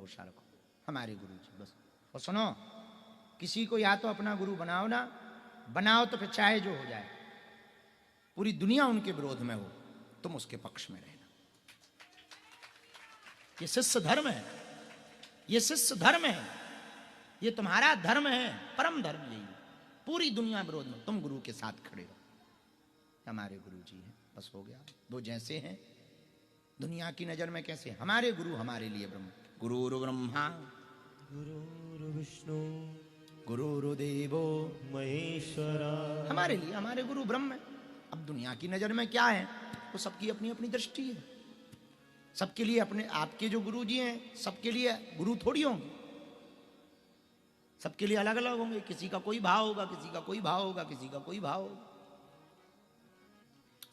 भरोसा रखो, हमारे गुरु जी बस। और सुनो, किसी को या तो अपना गुरु बनाओ ना, बनाओ तो फिर चाहे जो हो जाए, पूरी दुनिया उनके विरोध में हो, तुम उसके पक्ष में रहना। ये शिष्य धर्म है, ये शिष्य धर्म है, ये तुम्हारा धर्म है, परम धर्म यही है। पूरी दुनिया विरोध में, तुम गुरु के साथ खड़े हो। हमारे गुरु जी हैं, बस हो गया। वो जैसे हैं दुनिया की नजर में कैसे, हमारे गुरु हमारे लिए ब्रह्म, गुरुर् ब्रह्मा गुरुर्विष्णु गुरुर्देवो महेश्वरा। हमारे लिए हमारे गुरु ब्रह्म है। अब दुनिया की नजर में क्या है, वो सबकी अपनी अपनी दृष्टि है। सबके लिए अपने, आपके जो गुरु जी हैं सबके लिए गुरु थोड़ी होंगे, सबके लिए अलग अलग होंगे। किसी का कोई भाव होगा, किसी का कोई भाव होगा, किसी का कोई भाव होगा,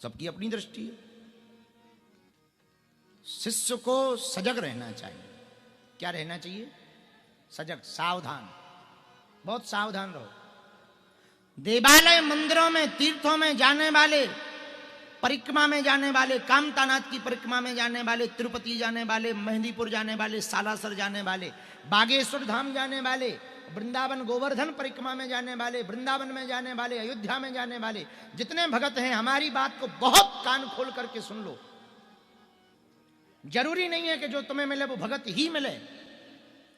सबकी अपनी दृष्टि है। शिष्य को सजग रहना चाहिए। क्या रहना चाहिए? सजग, सावधान, बहुत सावधान रहो। देवालय मंदिरों में, तीर्थों में जाने वाले, परिक्रमा में जाने वाले, कामतानाथ की परिक्रमा में जाने वाले, तिरुपति जाने वाले, मेहंदीपुर जाने वाले, सालासर जाने वाले, बागेश्वर धाम जाने वाले, वृंदावन गोवर्धन परिक्रमा में जाने वाले, वृंदावन में जाने वाले, अयोध्या में जाने वाले, जितने भगत हैं, हमारी बात को बहुत कान खोल करके सुन लो। जरूरी नहीं है कि जो तुम्हें मिले वो भगत ही मिले,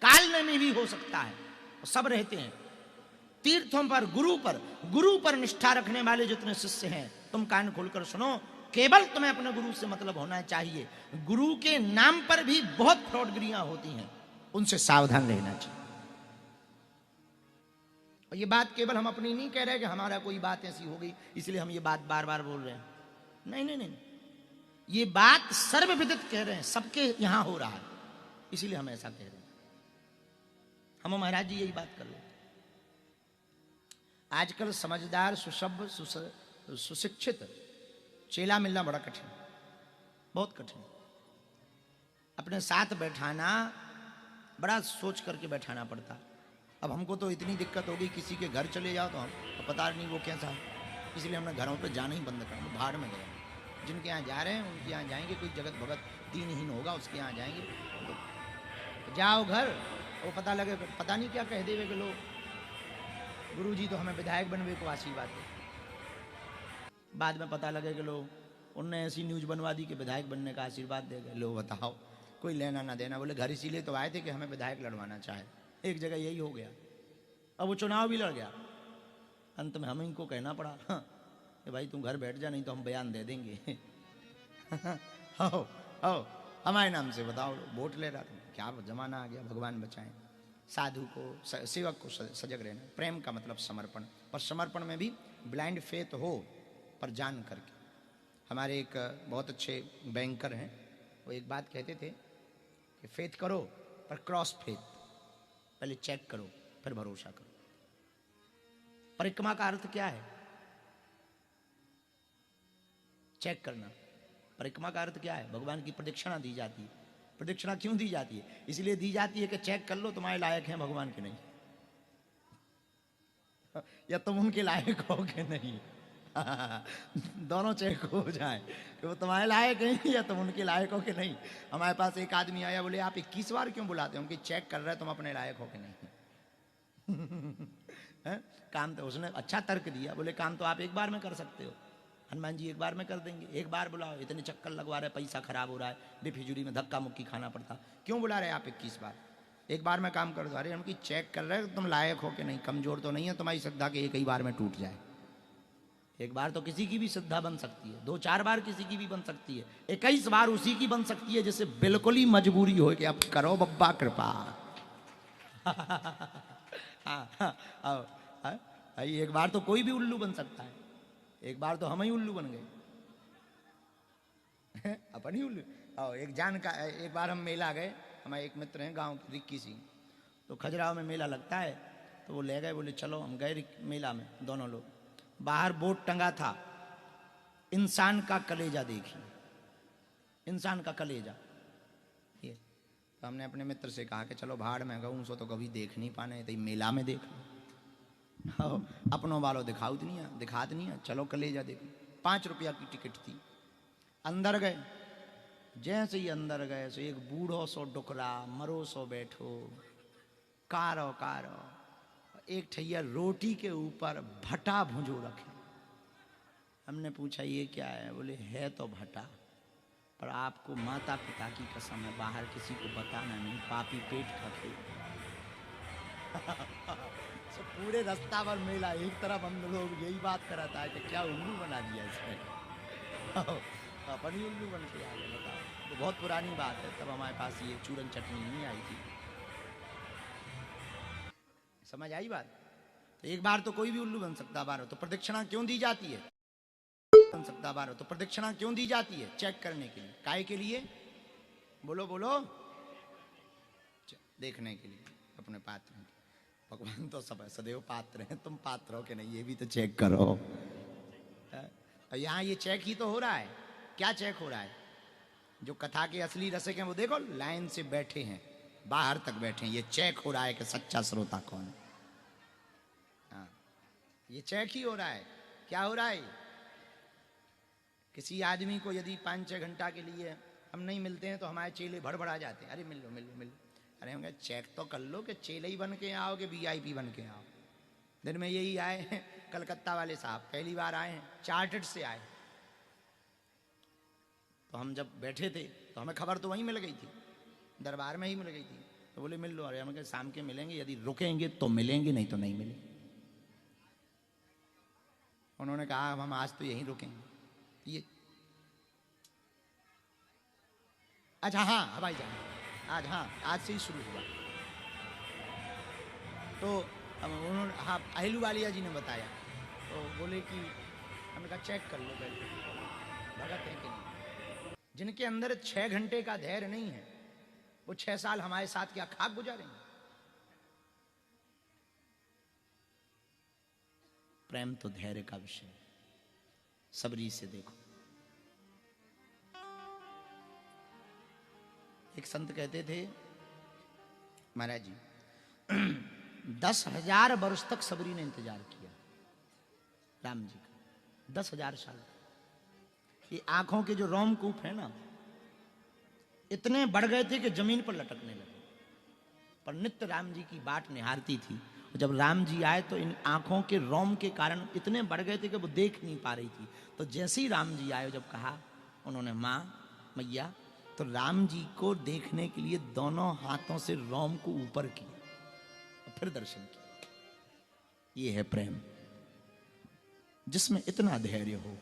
काल में भी हो सकता है, सब रहते हैं। तीर्थों पर, गुरु पर निष्ठा रखने वाले जितने शिष्य हैं, तुम कान खोलकर सुनो। केवल तुम्हें अपने गुरु से मतलब होना चाहिए। गुरु के नाम पर भी बहुत फ्रॉडगिरियां होती हैं, उनसे सावधान रहना चाहिए। और ये बात केवल हम अपनी नहीं कह रहे कि हमारा कोई बात ऐसी हो गई इसलिए हम ये बात बार बार बोल रहे हैं। नहीं नहीं नहीं, ये बात सर्वविदित कह रहे हैं, सबके यहां हो रहा है, इसीलिए हम ऐसा कह रहे हैं। हम महाराज जी यही बात कर रहे हैं। आजकल समझदार, सुसभ्य, सुशिक्षित चेला मिलना बड़ा कठिन, बहुत कठिन। अपने साथ बैठाना बड़ा सोच करके बैठाना पड़ता। अब हमको तो इतनी दिक्कत होगी, किसी के घर चले जाओ तो हम तो पता नहीं वो कैसा है, इसलिए हमने घरों पे जाना ही बंद कर, बाहर में गए। जिनके यहाँ जा रहे हैं उनके यहाँ जाएंगे, कोई जगत भगत दीनहीन होगा उसके यहाँ जाएंगे। तो जाओ घर, वो पता लगे, पता नहीं क्या कह देवे कि लोग गुरु जी तो हमें विधायक बनवे को आशीर्वाद दे। बाद में पता लगे कि लोग उनने ऐसी न्यूज बनवा दी कि विधायक बनने का आशीर्वाद दे गए। लो बताओ, कोई लेना ना देना। बोले घर इसीलिए तो आए थे कि हमें विधायक लड़वाना चाहे। एक जगह यही हो गया, अब वो चुनाव भी लड़ गया। अंत में हमें इनको कहना पड़ा कि भाई तुम घर बैठ जा, नहीं तो हम बयान दे देंगे। आओ आओ हमारे नाम से बताओ, वोट ले रहा था। क्या जमाना आ गया, भगवान बचाएं। साधु को, सेवक को सजग रहना। प्रेम का मतलब समर्पण, पर समर्पण में भी ब्लाइंड फेथ हो, पर जान करके। हमारे एक बहुत अच्छे बैंकर हैं, वो एक बात कहते थे कि फेथ करो पर क्रॉस फेथ, पहले चेक करो फिर भरोसा करो। परिक्रमा का अर्थ क्या है? चेक करना। परिक्रमा का अर्थ क्या है? भगवान की प्रदक्षिणा दी जाती है। प्रदक्षिणा क्यों दी जाती है? इसलिए दी जाती है कि चेक कर लो तुम्हारे लायक हैं भगवान के नहीं, या तुम उनके लायक हो कि नहीं। दोनों चेक हो जाए कि वो तुम्हारे लायक हैं या तुम उनके लायक हो कि नहीं। हमारे पास एक आदमी आया, बोले आप 21 बार क्यों बुलाते हो? उनकी चेक कर रहे तुम अपने लायक हो कि नहीं। काम तो उसने अच्छा तर्क दिया, बोले काम तो आप एक बार में कर सकते हो, हनुमान जी एक बार में कर देंगे। एक बार बुलाओ, इतने चक्कर लगवा रहे, पैसा खराब हो रहा है, बेफिजूली में धक्का मुक्की खाना पड़ता, क्यों बुला रहे आप 21 बार? एक बार में काम कर दो। अरे उनकी चेक कर रहे हो तुम लायक हो कि नहीं, कमजोर तो नहीं है तुम्हारी श्रद्धा कि एक ही बार में टूट जाए। एक बार तो किसी की भी श्रद्धा बन सकती है, 2-4 बार किसी की भी बन सकती है, 21 बार उसी की बन सकती है जिसे बिल्कुल ही मजबूरी हो कि अब करो बब्बा कृपा। एक बार तो कोई भी उल्लू बन सकता है, एक बार तो हम ही उल्लू बन गए। अपन ही उल्लू। एक बार हम मेला गए, हमारे एक मित्र हैं गांव रिक्की सिंह, तो खजुराहो में मेला लगता है, तो वो ले गए, बोले चलो। हम गए मेला में, दोनों लोग। बाहर बोर्ड टंगा था, इंसान का कलेजा देखिए, इंसान का कलेजा। ये तो हमने अपने मित्र से कहा कि चलो भाड़ में गऊं सो तो कभी देख नहीं पाने, तो मेला में देख लो। अपनों वालों दिखाओ नहीं है, दिखात नहीं है, चलो कलेजा देखो। 5 रुपया की टिकट थी। अंदर गए, जैसे ही अंदर गए सो एक बूढ़ो सो डुकरा, मरो सो बैठो, कारो कारो। एक ठैया रोटी के ऊपर भटा भुंजो रखे। हमने पूछा ये क्या है? बोले है तो भटा, पर आपको माता पिता की कसम है बाहर किसी को बताना नहीं, पापी पेट का खेल। तो पूरे रास्ता पर मेला, एक तरफ हम लोग यही बात कर रहा था कि क्या उल्लू बना दिया इसने। अपन ही उल्लू बन के आ गए, बताओ। तो बहुत पुरानी बात है, तब हमारे पास ये चूरन चटनी नहीं आई थी। समझ आई बात? तो एक बार तो कोई भी उल्लू बन सकता, बार तो प्रदक्षिणा क्यों दी जाती है? बन सकता बार तो प्रदक्षिणा क्यों दी जाती है? चेक करने के लिए। काय के लिए? बोलो बोलो। देखने के लिए अपने पात्र। भगवान तो सब सदैव पात्र हैं, तुम पात्र हो कि नहीं ये भी तो चेक करो। यहाँ ये चेक ही तो हो रहा है। क्या चेक हो रहा है? जो कथा के असली रसिक हैं वो देखो लाइन से बैठे हैं, बाहर तक बैठे हैं। ये चेक हो रहा है कि सच्चा श्रोता कौन है। हाँ, ये चेक ही हो रहा है। क्या हो रहा है? किसी आदमी को यदि 5-6 घंटा के लिए हम नहीं मिलते हैं तो हमारे चेले भड़बड़ा जाते हैं, अरे मिल लो मिल लो मिल लो। अरे हम कहे चेक तो कर लो कि चेले ही बन के आओ कि वीआईपी बन के आओ। दिन में यही आए हैं कलकत्ता वाले साहब, पहली बार आए हैं, चार्टर्ड से आए। तो हम जब बैठे थे तो हमें खबर तो वहीं मिल गई थी, दरबार में ही मिल गई थी। तो बोले मिल लो। अरे हम कहे शाम के मिलेंगे, यदि रुकेंगे तो मिलेंगे, नहीं तो नहीं मिलेंगे। उन्होंने कहा हम आज तो यहीं रुकेंगे। ये अच्छा हाँ हवाई जहाज आज, हाँ आज से ही शुरू हुआ। तो उन्होंने, हाँ अहिलू वालिया जी ने बताया। तो बोले कि हमने कहा चेक कर लो पहले भगत है कि नहीं। जिनके अंदर 6 घंटे का धैर्य नहीं है वो 6 साल हमारे साथ क्या खाक गुजारेंगे? प्रेम तो धैर्य का विषय। सबरी से देखो। एक संत कहते थे महाराज जी 10,000 वर्ष तक सबरी ने इंतजार किया राम जी का। 10,000 साल। ये आंखों के जो रोमकूप है ना इतने बढ़ गए थे कि जमीन पर लटकने लगे, पर नित्य राम जी की बाट निहारती थी। जब राम जी आए तो इन आंखों के रोम के कारण इतने बढ़ गए थे कि वो देख नहीं पा रही थी। तो जैसे ही राम जी आए, जब कहा उन्होंने माँ मैया, तो राम जी को देखने के लिए दोनों हाथों से रोम को ऊपर किया और फिर दर्शन किया। ये है प्रेम, जिसमें इतना धैर्य हो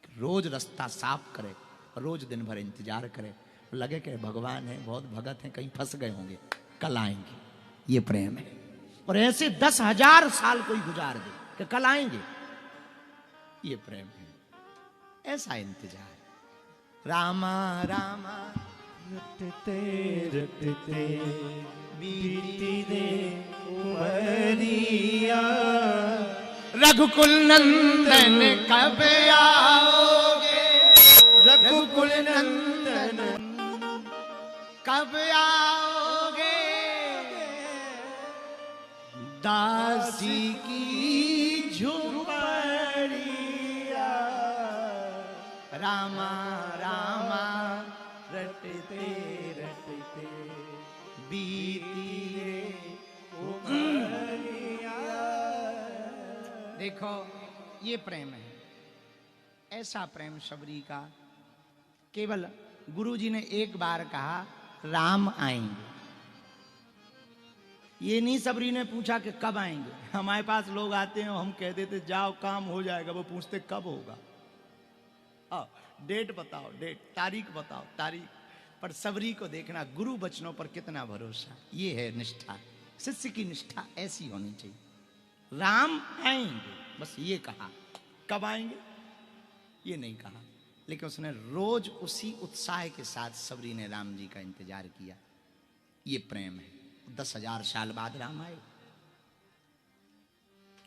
कि रोज रास्ता साफ करे, रोज दिन भर इंतजार करे, लगे कि भगवान है, बहुत भगत हैं, कहीं फंस गए होंगे, कल आएंगे। ये प्रेम है। और ऐसे 10,000 साल कोई गुजार दे कि कल आएंगे, ये प्रेम है। ऐसा इंतजार। रामा रामा रटते रटते बीती दे उमरिया, रघुकुल नंदन कब आओगे, रघुकुल नंदन कब आओगे, दासी की झुपड़िया। रामा रामा रटते रटते बीती रे। देखो ये प्रेम है, ऐसा प्रेम शबरी का। केवल गुरुजी ने एक बार कहा राम आएंगे, ये नहीं सबरी ने पूछा कि कब आएंगे। हमारे पास लोग आते हैं, हम कह देते जाओ काम हो जाएगा, वो पूछते कब होगा। डेट बताओ, डेट, तारीख बताओ, तारीख। पर सबरी को देखना गुरु बचनों पर कितना भरोसा। ये है निष्ठा। शिष्य की निष्ठा ऐसी होनी चाहिए। राम आएंगे बस ये कहा, कब आएंगे ये नहीं कहा, लेकिन उसने रोज उसी उत्साह के साथ सबरी ने राम जी का इंतजार किया। ये प्रेम है। 10,000 साल बाद राम आए।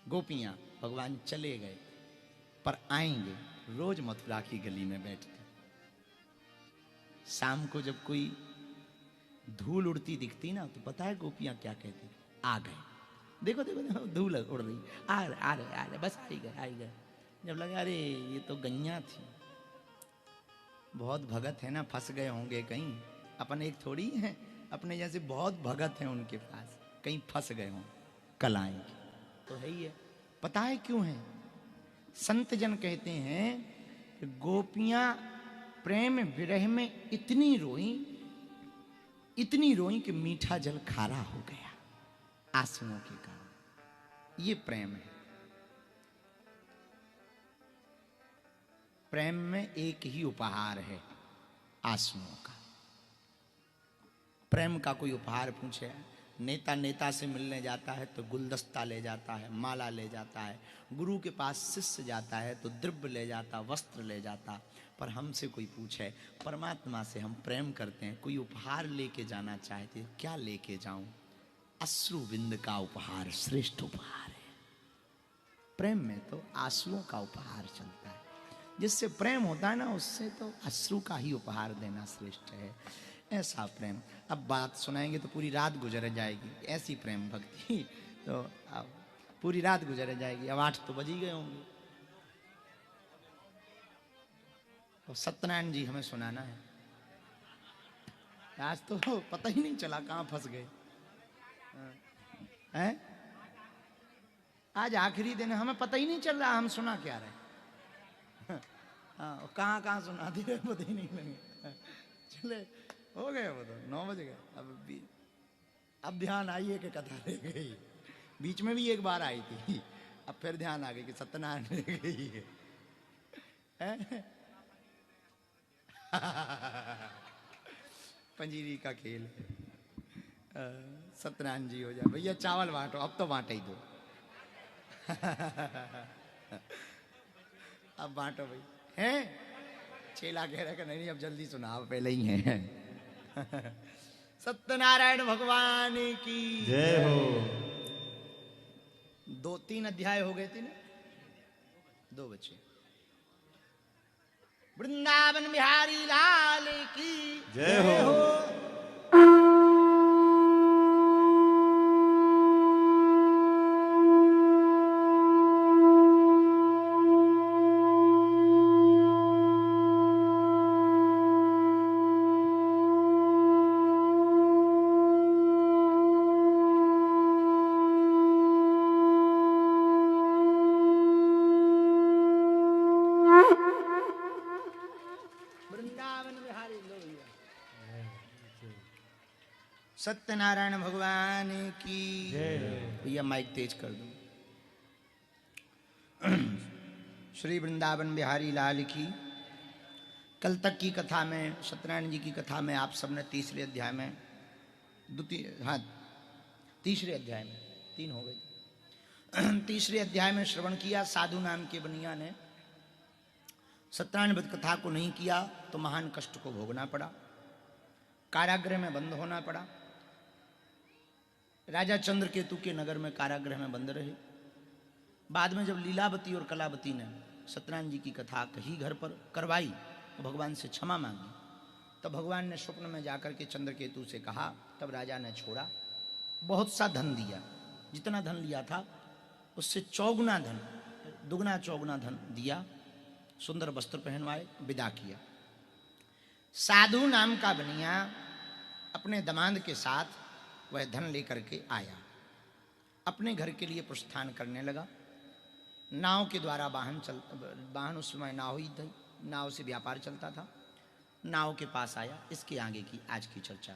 गोपियां भगवान चले गए पर आएंगे। रोज मथुरा की गली में बैठते, शाम को जब कोई धूल उड़ती दिखती ना तो पता है गोपियां क्या कहती? आ गए। देखो देखो देखो धूल उड़ रही, आ रहे बस आ ही गए। जब लगा अरे ये तो गैया थी, बहुत भगत है ना, फंस गए होंगे कहीं, अपन एक थोड़ी है, अपने जैसे बहुत भगत हैं उनके पास, कहीं फंस गए हों कलाएं की, तो है ही है। पता है क्यों है? संत जन कहते हैं कि गोपियां प्रेम विरह में इतनी रोई कि मीठा जल खारा हो गया आंसुओं के कारण। ये प्रेम है। प्रेम में एक ही उपहार है, आंसुओं का। प्रेम का कोई उपहार पूछे, नेता नेता से मिलने जाता है तो गुलदस्ता ले जाता है, माला ले जाता है, गुरु के पास शिष्य जाता है तो द्रव्य ले जाता, वस्त्र ले जाता। पर हमसे कोई पूछे, परमात्मा से हम प्रेम करते हैं, कोई उपहार लेके जाना चाहते हैं, क्या लेके जाऊं? अश्रुबिंद का उपहार श्रेष्ठ उपहार है। प्रेम में तो आंसुओं का उपहार चलता है। जिससे प्रेम होता है ना, उससे तो अश्रु का ही उपहार देना श्रेष्ठ है। ऐसा प्रेम, अब बात सुनाएंगे तो पूरी रात गुजर जाएगी, ऐसी प्रेम भक्ति तो अब पूरी रात गुजर जाएगी। अब 8 तो बज ही गए होंगे, तो सत्यनारायण जी हमें सुनाना है। आज तो पता ही नहीं चला कहाँ फंस गए हैं। आज आखिरी दिन, हमें पता ही नहीं चल रहा हम सुना क्या रहे। हाँ, कहाँ कहाँ सुना दिए पता ही नहीं लगे। चले हो गए, वो तो 9 बज गए। अब ध्यान आई है कि कथा रह गई। बीच में भी एक बार आई थी, अब फिर ध्यान आ गई कि सत्यनारायण रह गई है। पंजीरी का खेल। सत्यनारायण जी हो जाए, भैया चावल बांटो, अब तो बांट ही दो। अब बांटो भाई, हैं? चेला कह रहा कि नहीं अब जल्दी सुनाओ, पहले ही है। सत्यनारायण भगवान की जय हो। 2-3 अध्याय हो गए थे ना, 2 बचे। वृंदावन बिहारी लाल की जय हो। सत्यनारायण भगवान की भैया माइक तेज कर दो। श्री वृंदावन बिहारी लाल की। कल तक की कथा में, सत्यनारायण जी की कथा में आप सबने तीसरे अध्याय में, तीसरे अध्याय में, 3 हो गए। तीसरे अध्याय में श्रवण किया। साधु नाम के बनिया ने सत्यनारायण व्रत कथा को नहीं किया तो महान कष्ट को भोगना पड़ा, कारागृह में बंद होना पड़ा। राजा चंद्रकेतु के नगर में कारागृह में बंद रहे। बाद में जब लीलावती और कलावती ने सत्यनारायण जी की कथा कही, घर पर करवाई, तो भगवान से क्षमा मांगी। तब भगवान ने स्वप्न में जाकर के चंद्रकेतु से कहा, तब राजा ने छोड़ा, बहुत सा धन दिया, जितना धन लिया था उससे चौगुना धन, दुगना चौगुना धन दिया, सुंदर वस्त्र पहनवाए, विदा किया। साधु नाम का बनिया अपने दामाद के साथ वह धन लेकर के आया, अपने घर के लिए प्रस्थान करने लगा। नाव के द्वारा वाहन उस समय नाव ही थी, नाव से व्यापार चलता था। नाव के पास आया। इसके आगे की आज की चर्चा।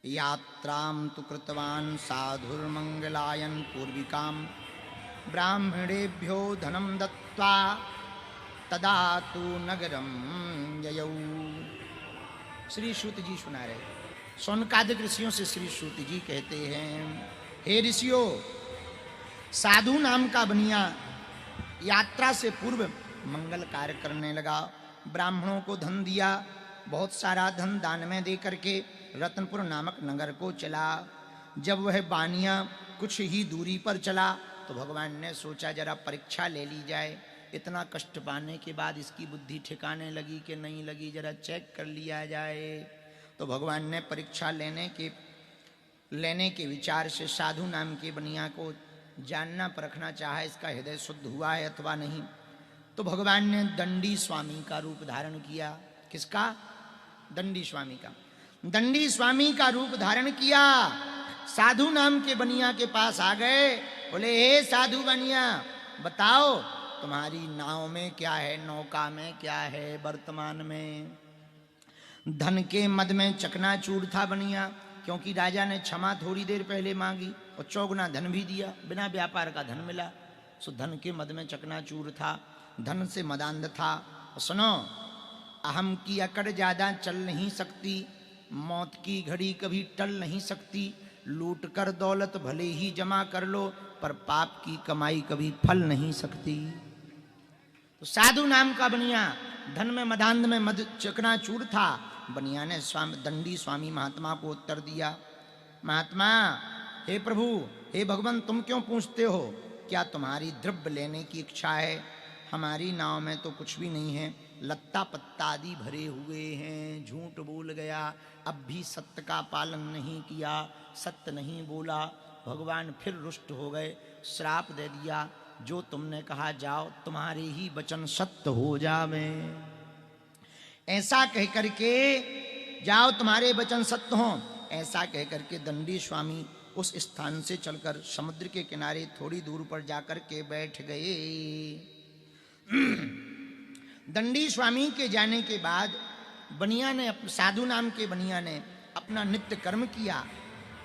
यात्रां तु कृतवान् साधुर्मंगलायन पूर्विकां ब्राह्मणेभ्यो धनम दत्त्वा तदा तु नगरम ययौ। श्री सूत जी सुना रहे। शौनकादिक ऋषियों से श्री सूत जी कहते हैं, हे ऋषियों, साधु नाम का बनिया यात्रा से पूर्व मंगल कार्य करने लगा, ब्राह्मणों को धन दिया, बहुत सारा धन दान में दे करके रत्नपुर नामक नगर को चला। जब वह बानिया कुछ ही दूरी पर चला तो भगवान ने सोचा जरा परीक्षा ले ली जाए। इतना कष्ट पाने के बाद इसकी बुद्धि ठिकाने लगी कि नहीं लगी, जरा चेक कर लिया जाए। तो भगवान ने परीक्षा लेने के विचार से साधु नाम के बनिया को जानना परखना चाहा, इसका हृदय शुद्ध हुआ है अथवा नहीं। तो भगवान ने दंडी स्वामी का रूप धारण किया। किसका? दंडी स्वामी का। दंडी स्वामी का रूप धारण किया, साधु नाम के बनिया के पास आ गए। बोले, हे साधु बनिया, बताओ तुम्हारी नाव में क्या है, नौका में क्या है वर्तमान में? धन के मद में चकनाचूर था बनिया, क्योंकि राजा ने क्षमा थोड़ी देर पहले मांगी और चौगुना धन भी दिया, बिना व्यापार का धन मिला। सो धन के मद में चकनाचूर था, धन से मदांध था। और सुनो, अहम की अकड़ ज्यादा चल नहीं सकती, मौत की घड़ी कभी टल नहीं सकती। लूट कर दौलत भले ही जमा कर लो, पर पाप की कमाई कभी फल नहीं सकती। तो साधु नाम का बनिया धन में मदांध में मद चकनाचूर था। बनिया ने दंडी स्वामी महात्मा को उत्तर दिया, महात्मा, हे प्रभु, हे भगवान, तुम क्यों पूछते हो? क्या तुम्हारी द्रव्य लेने की इच्छा है? हमारी नाव में तो कुछ भी नहीं है, लत्ता पत्ता आदि भरे हुए हैं। झूठ बोल गया, अब भी सत्य का पालन नहीं किया, सत्य नहीं बोला। भगवान फिर रुष्ट हो गए, श्राप दे दिया, जो तुमने कहा जाओ, तुम्हारे ही वचन सत्य हो जावे। ऐसा कह करके जाओ, तुम्हारे वचन सत्य हो। ऐसा कह करके दंडी स्वामी उस स्थान से चलकर समुद्र के किनारे थोड़ी दूर पर जाकर के बैठ गए। दंडी स्वामी के जाने के बाद बनिया ने, साधु नाम के बनिया ने अपना नित्य कर्म किया,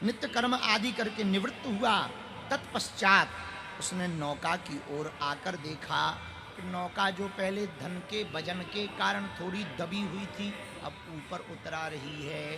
नित्य कर्म आदि करके निवृत्त हुआ। तत्पश्चात उसने नौका की ओर आकर देखा कि नौका जो पहले धन के वजन के कारण थोड़ी दबी हुई थी, अब ऊपर उतरा रही है।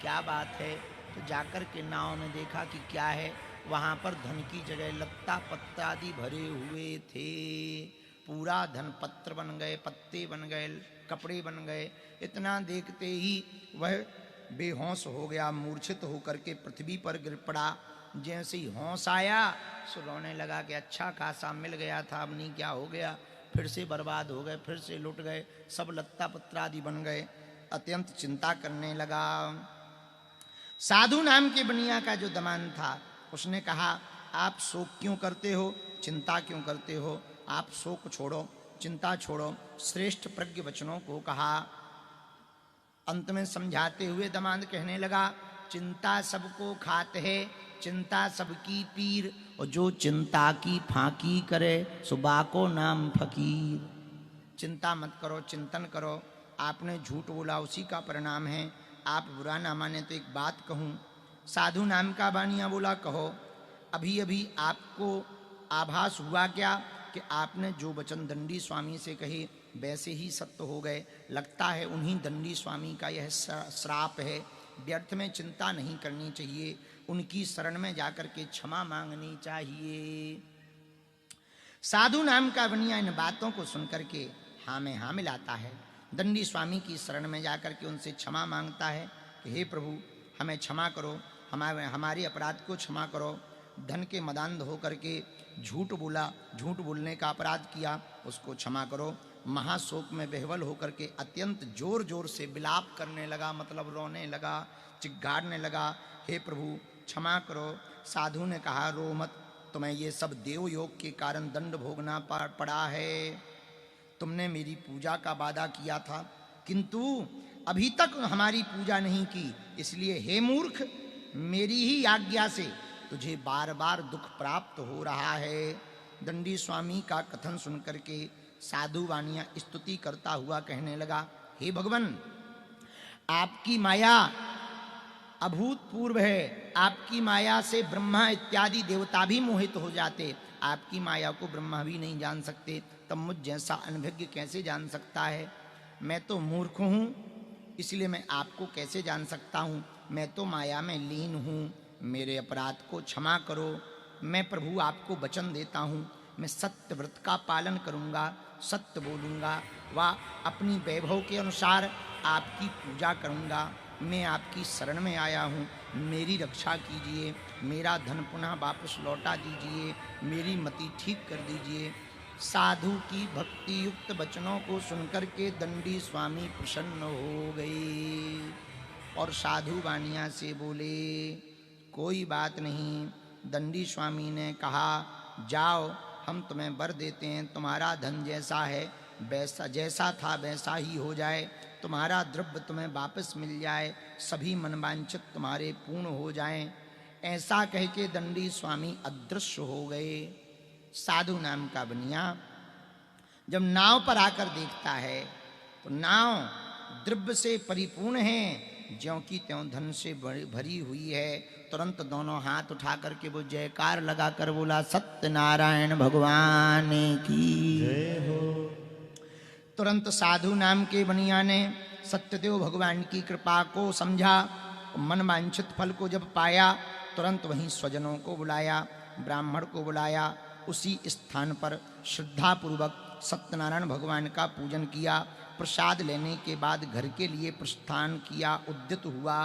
क्या बात है? तो जाकर के नाव में देखा कि क्या है, वहाँ पर धन की जगह लत्ता पत्ता आदि भरे हुए थे। पूरा धन पत्र बन गए, पत्ते बन गए, कपड़े बन गए। इतना देखते ही वह बेहोश हो गया, मूर्छित होकर के पृथ्वी पर गिर पड़ा। जैसे ही होश आया सो रोने लगा कि अच्छा खासा मिल गया था, अब नहीं क्या हो गया, फिर से बर्बाद हो गए, फिर से लुट गए, सब लत्ता पत्र आदि बन गए। अत्यंत चिंता करने लगा। साधु नाम के बनिया का जो दमान था, उसने कहा, आप शोक क्यों करते हो, चिंता क्यों करते हो? आप शोक छोड़ो, चिंता छोड़ो। श्रेष्ठ प्रज्ञ वचनों को कहा। अंत में समझाते हुए दमाद कहने लगा, चिंता सबको खात है, चिंता सबकी पीर, और जो चिंता की फांकी करे सुबह को नाम फकीर। चिंता मत करो, चिंतन करो। आपने झूठ बोला, उसी का परिणाम है। आप बुरा ना माने तो एक बात कहूँ। साधु नाम का बानिया बोला, कहो। अभी अभी आपको आभास हुआ क्या कि आपने जो वचन दंडी स्वामी से कहे वैसे ही सत्य हो गए? लगता है उन्हीं दंडी स्वामी का यह श्राप है। व्यर्थ में चिंता नहीं करनी चाहिए, उनकी शरण में जाकर के क्षमा मांगनी चाहिए। साधु नाम का बनिया इन बातों को सुनकर के हाँ में हाँ मिलाता है। दंडी स्वामी की शरण में जाकर के उनसे क्षमा मांगता है कि हे प्रभु, हमें क्षमा करो, हमारे अपराध को क्षमा करो। धन के मदांध होकर के झूठ बोला, झूठ बोलने का अपराध किया, उसको क्षमा करो। महाशोक में बेहवल होकर के अत्यंत जोर जोर से विलाप करने लगा, मतलब रोने लगा, चिल्लाने लगा, हे प्रभु क्षमा करो। साधु ने कहा, रो मत, तुम्हें ये सब देव योग के कारण दंड भोगना पड़ा है। तुमने मेरी पूजा का वादा किया था, किंतु अभी तक हमारी पूजा नहीं की, इसलिए हे मूर्ख, मेरी ही आज्ञा से तुझे बार बार दुख प्राप्त हो रहा है। दंडी स्वामी का कथन सुनकर के साधु वानिया स्तुति करता हुआ कहने लगा, हे भगवान, आपकी माया अभूतपूर्व है। आपकी माया से ब्रह्मा इत्यादि देवता भी मोहित हो जाते। आपकी माया को ब्रह्मा भी नहीं जान सकते, तब मुझ जैसा अनभिज्ञ कैसे जान सकता है? मैं तो मूर्ख हूँ, इसलिए मैं आपको कैसे जान सकता हूँ? मैं तो माया में लीन हूँ, मेरे अपराध को क्षमा करो। मैं प्रभु आपको वचन देता हूँ, मैं सत्य व्रत का पालन करूँगा, सत्य बोलूँगा व अपनी वैभव के अनुसार आपकी पूजा करूँगा। मैं आपकी शरण में आया हूँ, मेरी रक्षा कीजिए, मेरा धन पुनः वापस लौटा दीजिए, मेरी मति ठीक कर दीजिए। साधु की भक्ति युक्त वचनों को सुनकर के दंडी स्वामी प्रसन्न हो गए और साधु वानिया से बोले, कोई बात नहीं। दंडी स्वामी ने कहा, जाओ, हम तुम्हें वर देते हैं, तुम्हारा धन जैसा है वैसा, जैसा था वैसा ही हो जाए, तुम्हारा द्रव्य तुम्हें वापस मिल जाए, सभी मनवांछित तुम्हारे पूर्ण हो जाएं। ऐसा कह के दंडी स्वामी अदृश्य हो गए। साधु नाम का बनिया जब नाव पर आकर देखता है तो नाव द्रव्य से परिपूर्ण है, ज्यों की त्यों धन से भरी हुई है। तुरंत दोनों हाथ उठा करके वो जयकार लगाकर बोला, सत्यनारायण भगवान की जय हो। तुरंत साधु नाम के बनिया ने सत्यदेव भगवान की कृपा को समझा, मन वांछित फल को जब पाया, तुरंत वहीं स्वजनों को बुलाया, ब्राह्मण को बुलाया, उसी स्थान पर श्रद्धा पूर्वक सत्यनारायण भगवान का पूजन किया। प्रसाद लेने के बाद घर के लिए प्रस्थान किया, उद्यत हुआ।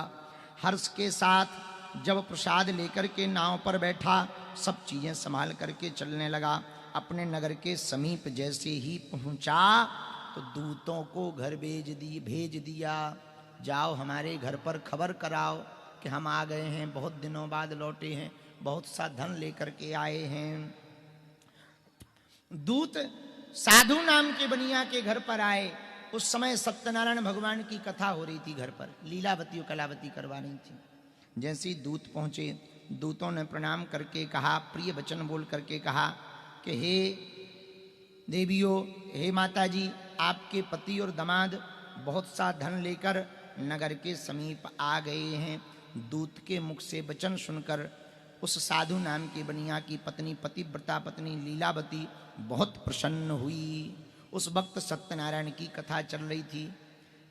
हर्ष के साथ जब प्रसाद लेकर के नाव पर बैठा, सब चीजें संभाल करके चलने लगा। अपने नगर के समीप जैसे ही पहुंचा तो दूतों को घर भेज दिया, जाओ हमारे घर पर खबर कराओ कि हम आ गए हैं, बहुत दिनों बाद लौटे हैं, बहुत सा धन लेकर के आए हैं। दूत साधु नाम के बनिया के घर पर आए। उस समय सत्यनारायण भगवान की कथा हो रही थी घर पर, लीलावती और कलावती करवा रही थी। जैसे ही दूत पहुंचे, दूतों ने प्रणाम करके कहा, प्रिय वचन बोल करके कहा कि हे देवियों, हे माता जी, आपके पति और दामाद बहुत सा धन लेकर नगर के समीप आ गए हैं। दूत के मुख से वचन सुनकर उस साधु नाम के बनिया की पत्नी, पतिव्रता पत्नी लीलावती बहुत प्रसन्न हुई। उस वक्त सत्यनारायण की कथा चल रही थी।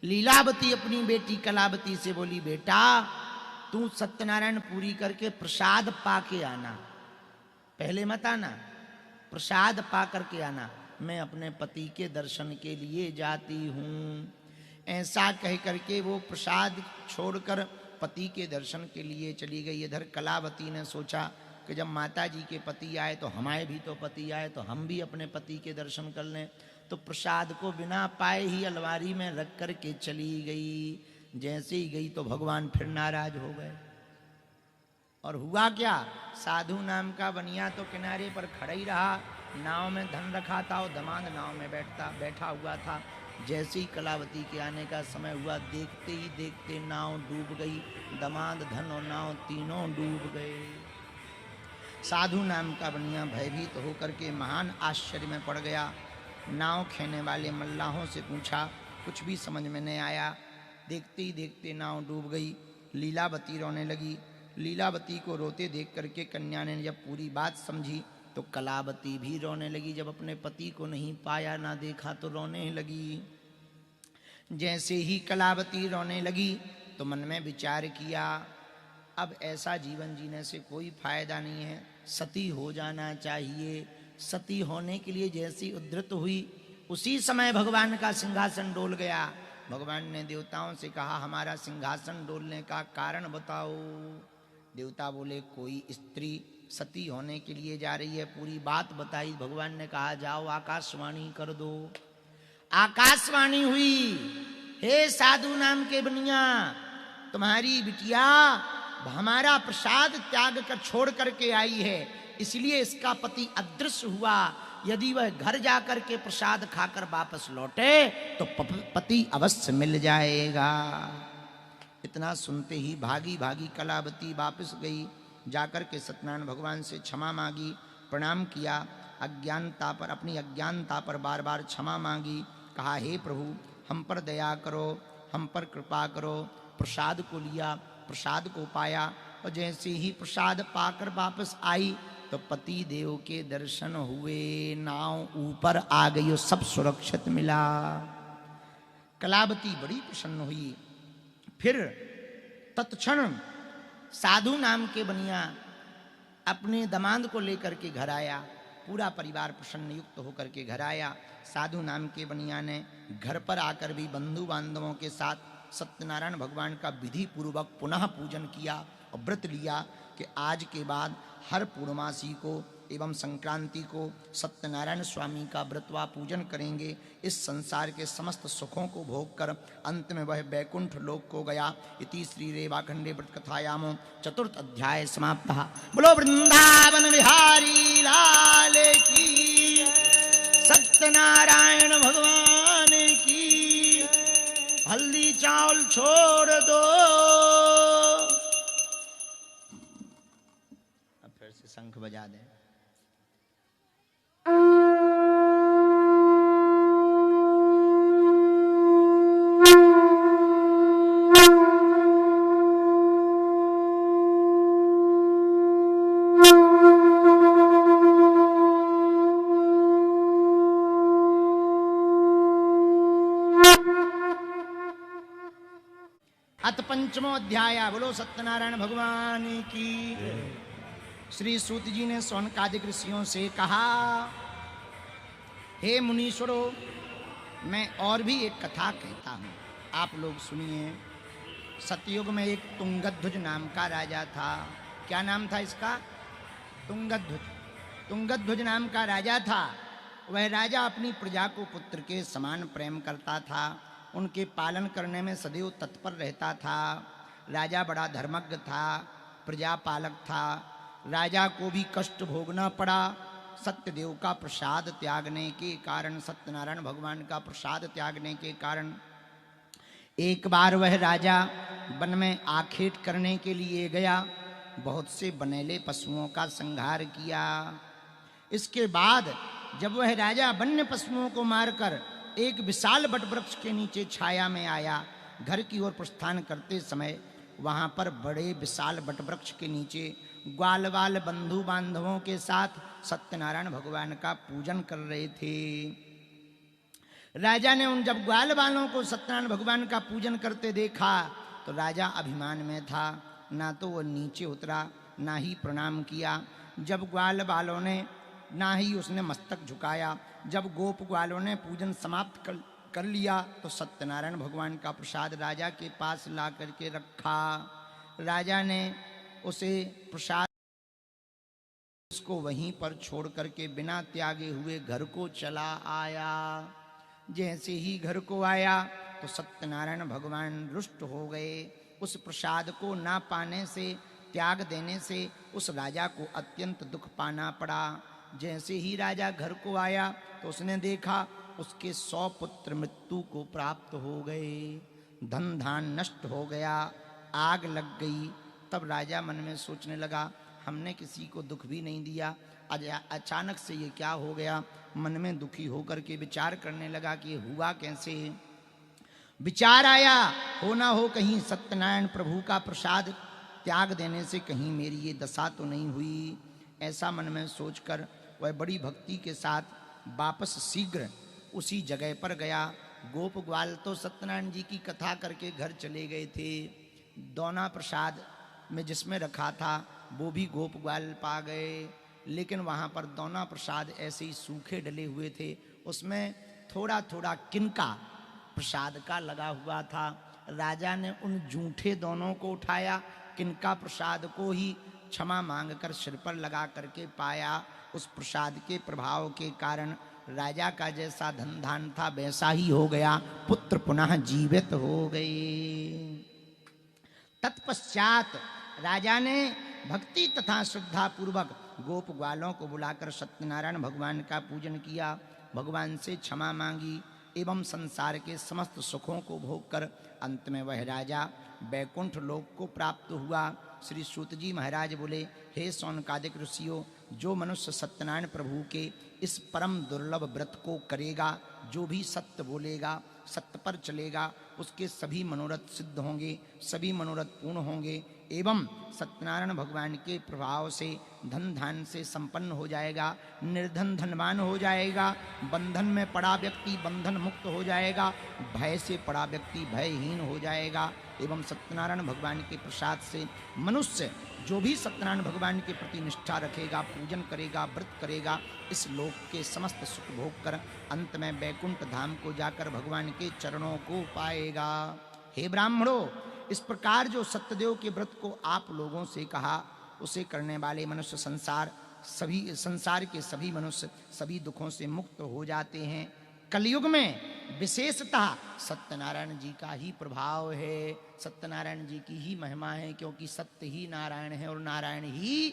लीलावती अपनी बेटी कलावती से बोली, बेटा तू सत्यनारायण पूरी करके प्रसाद पा के आना, पहले मत आना, प्रसाद पा करके आना, मैं अपने पति के दर्शन के लिए जाती हूँ। ऐसा कह करके वो प्रसाद छोड़कर पति के दर्शन के लिए चली गई। इधर कलावती ने सोचा कि जब माता जी के पति आए तो हमारे भी तो पति आए, तो हम भी अपने पति के दर्शन कर लें। तो प्रसाद को बिना पाए ही अलमारी में रख कर के चली गई। जैसे ही गई तो भगवान फिर नाराज हो गए। और हुआ क्या, साधु नाम का बनिया तो किनारे पर खड़ा ही रहा, नाव में धन रखा था और दामाद नाव में बैठा हुआ था। जैसे ही कलावती के आने का समय हुआ, देखते ही देखते नाव डूब गई, दामाद, धन और नाव तीनों डूब गए। साधु नाम का बनिया भयभीत होकर के महान आश्चर्य में पड़ गया। नाव खेने वाले मल्लाहों से पूछा, कुछ भी समझ में नहीं आया। देखते ही देखते नाव डूब गई। लीलावती रोने लगी। लीलावती को रोते देख करके कन्या ने जब पूरी बात समझी तो कलावती भी रोने लगी। जब अपने पति को नहीं पाया, ना देखा, तो रोने लगी। जैसे ही कलावती रोने लगी तो मन में विचार किया, अब ऐसा जीवन जीने से कोई फायदा नहीं है, सती हो जाना चाहिए। सती होने के लिए जैसी उद्धृत हुई, उसी समय भगवान का सिंहासन डोल गया। भगवान ने देवताओं से कहा, हमारा सिंहासन डोलने का कारण बताओ। देवता बोले, कोई स्त्री सती होने के लिए जा रही है, पूरी बात बताई। भगवान ने कहा, जाओ आकाशवाणी कर दो। आकाशवाणी हुई, हे साधु नाम के बनिया, तुम्हारी बिटिया हमारा प्रसाद त्याग कर छोड़ करके आई है, इसलिए इसका पति अदृश्य हुआ। यदि वह घर जाकर के प्रसाद खाकर वापस लौटे तो पति अवश्य मिल जाएगा। इतना सुनते ही भागी भागी कलावती वापस गई। जाकर के सत्यनारायण भगवान से क्षमा मांगी, प्रणाम किया। अज्ञानता पर, अपनी अज्ञानता पर बार बार क्षमा मांगी। कहा, हे प्रभु, हम पर दया करो, हम पर कृपा करो। प्रसाद को लिया, प्रसाद को पाया, और जैसे ही प्रसाद पाकर वापस आई तो पति देव के दर्शन हुए। नाव ऊपर आ गई और सब सुरक्षित मिला। कलावती बड़ी प्रसन्न हुई। फिर तत्क्षण साधु नाम के बनिया अपने दामाद को लेकर के घर आया। पूरा परिवार प्रसन्न युक्त होकर के घर आया। साधु नाम के बनिया ने घर पर आकर भी बंधु बांधवों के साथ सत्यनारायण भगवान का विधि पूर्वक पुनः पूजन किया और व्रत लिया कि आज के बाद हर पूर्णमासी को एवं संक्रांति को सत्यनारायण स्वामी का व्रतवा पूजन करेंगे, इस संसार के समस्त सुखों को भोग कर अंत में वह बैकुंठ लोक को गया। इति श्री रेवाखंडे व्रत कथायामो चतुर्थ अध्याय समाप्तः। बोलो वृंदावन बिहारी लाल की, सत्यनारायण भगवान की। हल्दी चावल छोड़ दो। अब फिर से शंख बजा दें। अथ पंचमो अध्याय। बोलो सत्यनारायण भगवान की। श्री सूत जी ने सौनकादिक ऋषियों से कहा, हे मुनीश्वरों, मैं और भी एक कथा कहता हूँ, आप लोग सुनिए। सतयुग में एक तुंगध्वज नाम का राजा था। क्या नाम था इसका? तुंगध्वज। तुंगध्वज नाम का राजा था। वह राजा अपनी प्रजा को पुत्र के समान प्रेम करता था, उनके पालन करने में सदैव तत्पर रहता था। राजा बड़ा धर्मज्ञ था, प्रजा पालक था। राजा को भी कष्ट भोगना पड़ा। सत्यदेव का प्रसाद त्यागने के कारण, सत्यनारायण भगवान का प्रसाद त्यागने के कारण एक बार वह राजा वन में आखेट करने के लिए गया। बहुत से बनेले पशुओं का संहार किया। इसके बाद जब वह राजा वन्य पशुओं को मारकर एक विशाल वटवृक्ष के नीचे छाया में आया, घर की ओर प्रस्थान करते समय वहां पर बड़े विशाल वटवृक्ष के नीचे ग्वाल बाल बंधु बांधवों के साथ सत्यनारायण भगवान का पूजन कर रहे थे। राजा ने उन जब ग्वाल बालों को सत्यनारायण भगवान का पूजन करते देखा तो राजा अभिमान में था। ना तो वह नीचे उतरा, ना ही प्रणाम किया। जब ग्वाल बालों ने, ना ही उसने मस्तक झुकाया। जब गोप ग्वालों ने पूजन समाप्त कर लिया तो सत्यनारायण भगवान का प्रसाद राजा के पास ला करके रखा। राजा ने उसे प्रसाद उसको वहीं पर छोड़ करके बिना त्यागे हुए घर को चला आया। जैसे ही घर को आया तो सत्यनारायण भगवान रुष्ट हो गए। उस प्रसाद को ना पाने से, त्याग देने से उस राजा को अत्यंत दुख पाना पड़ा। जैसे ही राजा घर को आया तो उसने देखा उसके 100 पुत्र मृत्यु को प्राप्त हो गए, धन धान नष्ट हो गया, आग लग गई। तब राजा मन में सोचने लगा, हमने किसी को दुख भी नहीं दिया, अचानक से ये क्या हो गया। मन में दुखी होकर के विचार करने लगा कि ये हुआ कैसे। विचार आया, हो ना हो कहीं सत्यनारायण प्रभु का प्रसाद त्याग देने से कहीं मेरी ये दशा तो नहीं हुई। ऐसा मन में सोचकर वह बड़ी भक्ति के साथ वापस शीघ्र उसी जगह पर गया। गोप ग्वाल तो सत्यनारायण जी की कथा करके घर चले गए थे। दोना प्रसाद में जिसमें रखा था वो भी गोप ग्वाल पा गए, लेकिन वहाँ पर दोना प्रसाद ऐसे ही सूखे डले हुए थे। उसमें थोड़ा थोड़ा किनका प्रसाद का लगा हुआ था। राजा ने उन जूठे दोनों को उठाया, किनका प्रसाद को ही क्षमा मांगकर सिर पर लगा करके पाया। उस प्रसाद के प्रभाव के कारण राजा का जैसा धन धान था वैसा ही हो गया। पुत्र पुनः जीवित हो गए। तत्पश्चात राजा ने भक्ति तथा श्रद्धा पूर्वक गोप ग्वालों को बुलाकर सत्यनारायण भगवान का पूजन किया, भगवान से क्षमा मांगी एवं संसार के समस्त सुखों को भोग कर अंत में वह राजा बैकुंठ लोक को प्राप्त हुआ। श्री सूत जी महाराज बोले, हे सौनकादिक ऋषियों, जो मनुष्य सत्यनारायण प्रभु के इस परम दुर्लभ व्रत को करेगा, जो भी सत्य बोलेगा, सत्य पर चलेगा, उसके सभी मनोरथ सिद्ध होंगे, सभी मनोरथ पूर्ण होंगे एवं सत्यनारायण भगवान के प्रभाव से धन धान से संपन्न हो जाएगा, निर्धन धनवान हो जाएगा, बंधन में पड़ा व्यक्ति बंधन मुक्त हो जाएगा, भय से पड़ा व्यक्ति भयहीन हो जाएगा एवं सत्यनारायण भगवान के प्रसाद से मनुष्य जो भी सत्यनारायण भगवान के प्रति निष्ठा रखेगा, पूजन करेगा, व्रत करेगा, इस लोक के समस्त सुख भोग कर अंत में बैकुंठ धाम को जाकर भगवान के चरणों को पाएगा। हे ब्राह्मणों, इस प्रकार जो सत्यदेव के व्रत को आप लोगों से कहा, उसे करने वाले मनुष्य संसार सभी संसार के सभी मनुष्य सभी दुखों से मुक्त हो जाते हैं। कलयुग में विशेषतः सत्यनारायण जी का ही प्रभाव है, सत्यनारायण जी की ही महिमा है, क्योंकि सत्य ही नारायण है और नारायण ही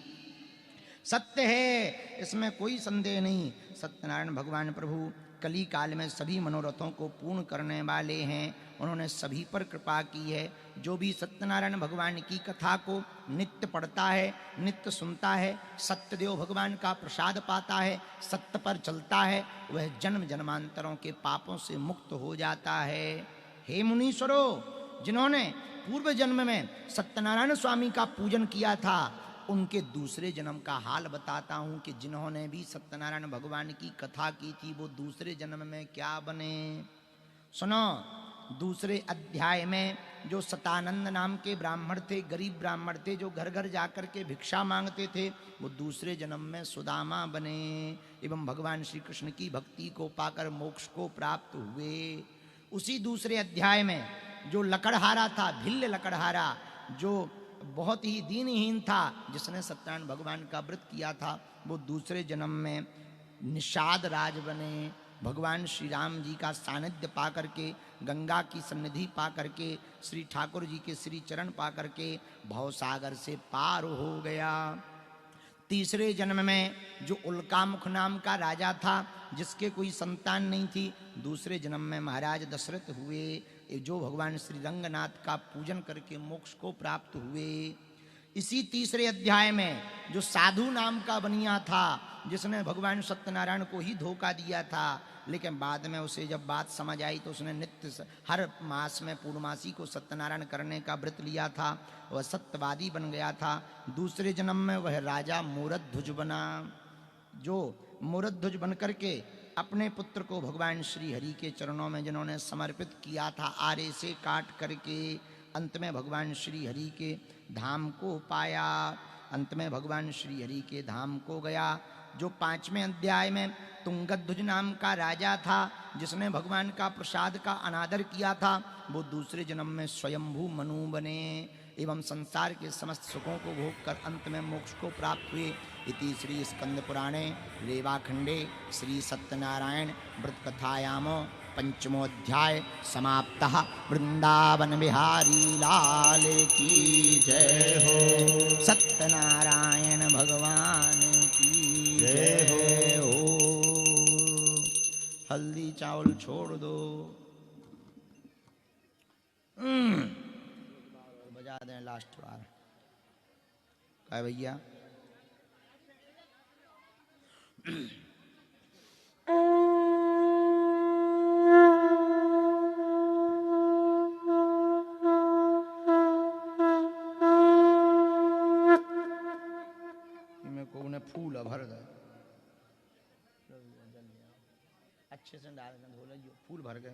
सत्य है, इसमें कोई संदेह नहीं। सत्यनारायण भगवान प्रभु कली काल में सभी मनोरथों को पूर्ण करने वाले हैं, उन्होंने सभी पर कृपा की है। जो भी सत्यनारायण भगवान की कथा को नित्य पढ़ता है, नित्य सुनता है, सत्यदेव भगवान का प्रसाद पाता है, सत्य पर चलता है, वह जन्म जन्मांतरों के पापों से मुक्त हो जाता है। हे मुनीश्वरों, जिन्होंने पूर्व जन्म में सत्यनारायण स्वामी का पूजन किया था, उनके दूसरे जन्म का हाल बताता हूं कि जिन्होंने भी सत्यनारायण भगवान की कथा की थी वो दूसरे जन्म में क्या बने। सुनो, दूसरे अध्याय में जो सतानंद नाम के ब्राह्मण थे, गरीब ब्राह्मण थे, जो घर घर जाकर के भिक्षा मांगते थे, वो दूसरे जन्म में सुदामा बने एवं भगवान श्री कृष्ण की भक्ति को पाकर मोक्ष को प्राप्त हुए। उसी दूसरे अध्याय में जो लकड़हारा था, भिल्ल लकड़हारा, जो बहुत ही दीनहीन था, जिसने सत्यनारायण भगवान का व्रत किया था, वो दूसरे जन्म में निषाद राज बने। भगवान श्री राम जी का सानिध्य पा करके, गंगा की सन्निधि पा करके, श्री ठाकुर जी के श्री चरण पा करके भवसागर से पार हो गया। तीसरे जन्म में जो उल्कामुख नाम का राजा था, जिसके कोई संतान नहीं थी, दूसरे जन्म में महाराज दशरथ हुए, जो भगवान श्री रंगनाथ का पूजन करके मोक्ष को प्राप्त हुए। इसी तीसरे अध्याय में जो साधु नाम का बनिया था, जिसने भगवान सत्यनारायण को ही धोखा दिया था, लेकिन बाद में उसे जब बात समझ आई तो उसने नित्य हर मास में पूर्णमासी को सत्यनारायण करने का व्रत लिया था, वह सत्यवादी बन गया था। दूसरे जन्म में वह राजा मूरध्वज बना, जो मूरध्वज बन करके अपने पुत्र को भगवान श्री हरि के चरणों में जिन्होंने समर्पित किया था, आरे से काट करके, अंत में भगवान श्री हरि के धाम को पाया, अंत में भगवान श्री हरि के धाम को गया। जो पांचवें अध्याय में तुंगध्वज नाम का राजा था, जिसने भगवान का प्रसाद का अनादर किया था, वो दूसरे जन्म में स्वयंभू मनु बने एवं संसार के समस्त सुखों को भोग कर अंत में मोक्ष को प्राप्त हुए। इति श्री स्कंद पुराणे रेवाखंडे श्री सत्यनारायण व्रत कथायाम पंचमोध्याय समाप्तः। वृंदावन बिहारी लाल की जय हो, सत्यनारायण भगवान की जय हो। हल्दी चावल छोड़ दो, बजा दें लास्ट बार। क्या भैया? फूल भर गए, अच्छे से डाल धो लो, फूल भर गए।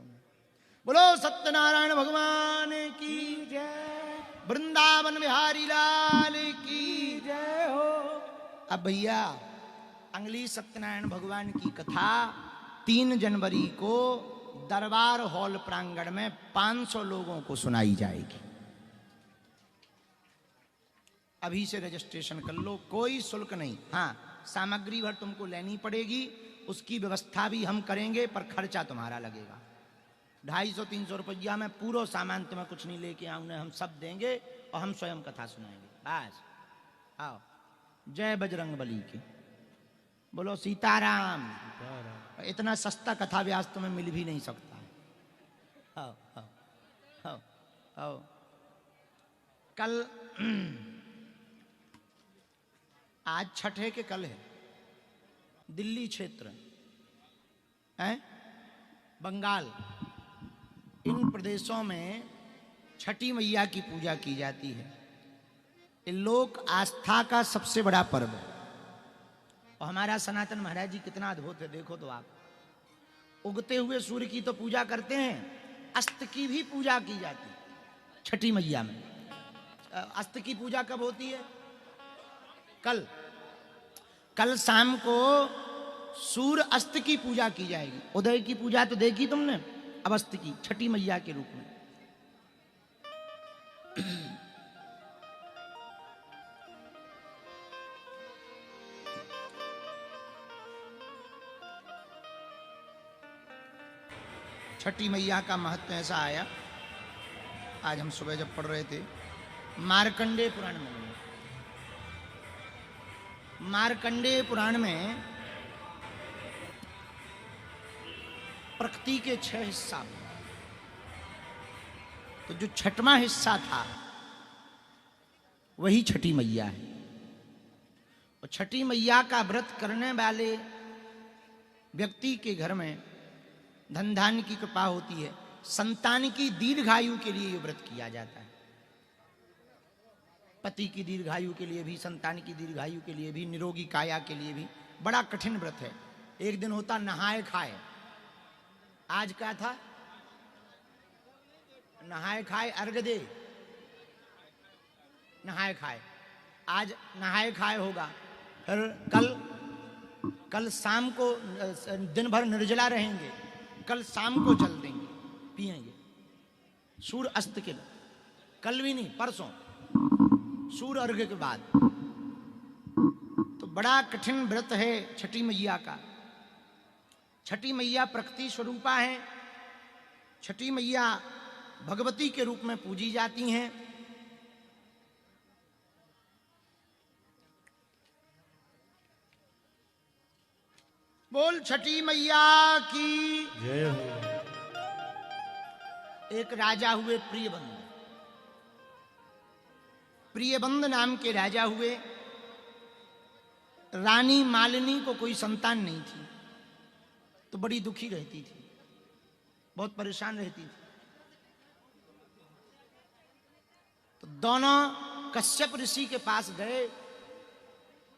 बोलो सत्यनारायण भगवान की जय, वृंदावन बिहारी लाल की जय हो। अब भैया अंगली सत्यनारायण भगवान की कथा 3 जनवरी को दरबार हॉल प्रांगण में 500 लोगों को सुनाई जाएगी। अभी से रजिस्ट्रेशन कर लो, कोई शुल्क नहीं। हाँ, सामग्री भर तुमको लेनी पड़ेगी, उसकी व्यवस्था भी हम करेंगे, पर खर्चा तुम्हारा लगेगा। 250-300 रुपया में पूरा सामान तुम्हें कुछ नहीं लेके आऊंगे, हम सब देंगे और हम स्वयं कथा सुनाएंगे। बस आओ, जय बजरंग बली की, बोलो सीताराम। इतना सस्ता कथा व्यास तुम्हें मिल भी नहीं सकता। आओ आओ आओ आओ। कल आज छठ है कि कल है? दिल्ली क्षेत्र है, बंगाल, इन प्रदेशों में छठी मैया की पूजा की जाती है। ये लोक आस्था का सबसे बड़ा पर्व है। और हमारा सनातन महाराज जी कितना अद्भुत है, देखो तो आप। उगते हुए सूर्य की तो पूजा करते हैं, अस्त की भी पूजा की जाती है छठी मैया में। अस्त की पूजा कब होती है? कल शाम को सूर्य अस्त की पूजा की जाएगी। उदय की पूजा तो देखी तुमने, अब अस्त की, छठी मैया के रूप में। छठी मैया का महत्व ऐसा आया, आज हम सुबह जब पढ़ रहे थे मार्कंडेय पुराण में, मार्कंडेय पुराण में प्रकृति के 6 हिस्सा, तो जो 6वां हिस्सा था वही छठी मैया है। और छठी मैया का व्रत करने वाले व्यक्ति के घर में धन धान्य की कृपा होती है, संतान की दीर्घायु के लिए ये व्रत किया जाता है। पति की दीर्घायु के लिए भी, संतान की दीर्घायु के लिए भी, निरोगी काया के लिए भी बड़ा कठिन व्रत है। एक दिन होता नहाए खाए, आज क्या था? नहाए खाए अर्घ दे, नहाए खाए, आज नहाए खाए होगा। फिर कल शाम को दिन भर निर्जला रहेंगे, कल शाम को जल देंगे, पिएंगे सूर्य अस्त के, कल भी नहीं परसों, सूर्य अर्घ के बाद। तो बड़ा कठिन व्रत है छठी मैया का। छठी मैया प्रकृति स्वरूपा है। छठी मैया भगवती के रूप में पूजी जाती हैं। बोल छठी मैया की जय हो। एक राजा हुए प्रियबंद, प्रियबंद नाम के राजा हुए। रानी मालिनी को कोई संतान नहीं थी, तो बड़ी दुखी रहती थी, बहुत परेशान रहती थी। तो दोनों कश्यप ऋषि के पास गए,